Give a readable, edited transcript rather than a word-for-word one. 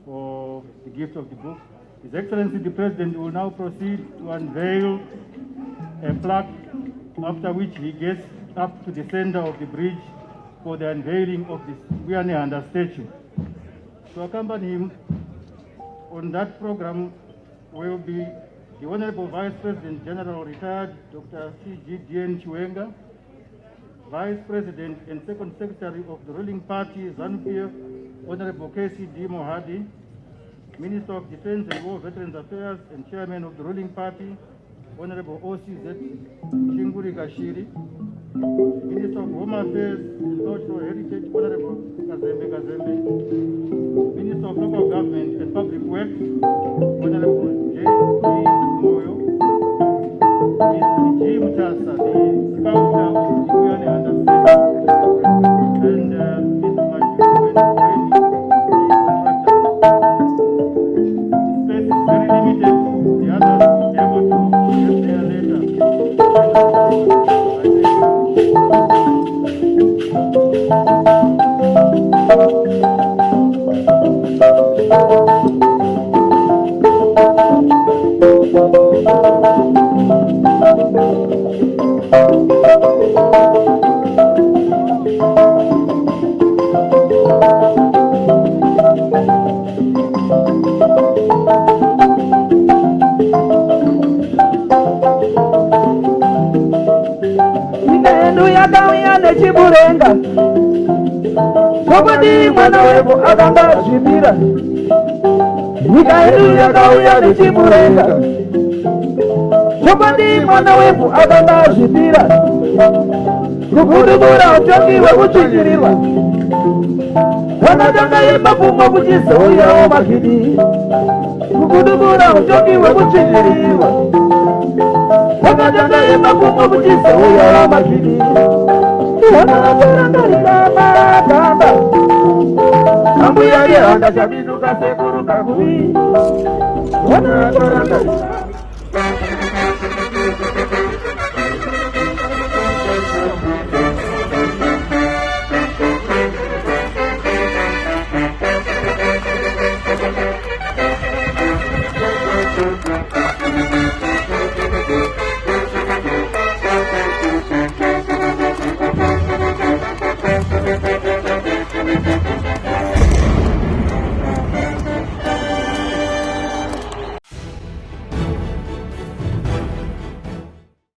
for the gift of the book. His Excellency the President will now proceed to unveil a plaque, after which he gets up to the center of the bridge for the unveiling of the Mbuya Nehanda statue. To accompany him on that program will be the Honorable Vice President General Retired Dr. C.G.D.N. Chiwenga, Vice President and Second Secretary of the ruling party, ZANU-PF, Honorable K.C.D. Mohadi, Minister of Defense and War Veterans Affairs and Chairman of the ruling party, Honorable O.C.Z. Chinguri Gashiri, Minister of Home Affairs and Cultural Heritage, Honorable Kazembe Kazembe, Minister of Local Government and Public Works, Honorable J.P. Moyo, Mr. G. Mutasa, the Scout of the Mbuya Nehanda State, and Mr. Majuku and Kweni, the contractor. The space is very limited. The others will be able to get there later. Chiburenga Sobadi mwana webu aganga jibira Nikaedu ya kauya ni Chiburenga Sobadi mwana webu aganga jibira Kukudubura uchoki webu chijiriwa Wanajanga yema fungo kujiso uya omakidi Kukudubura uchoki webu chijiriwa Wanajanga yema fungo kujiso uya omakidi Mbuya Nehanda shabizuka sekuru kakui.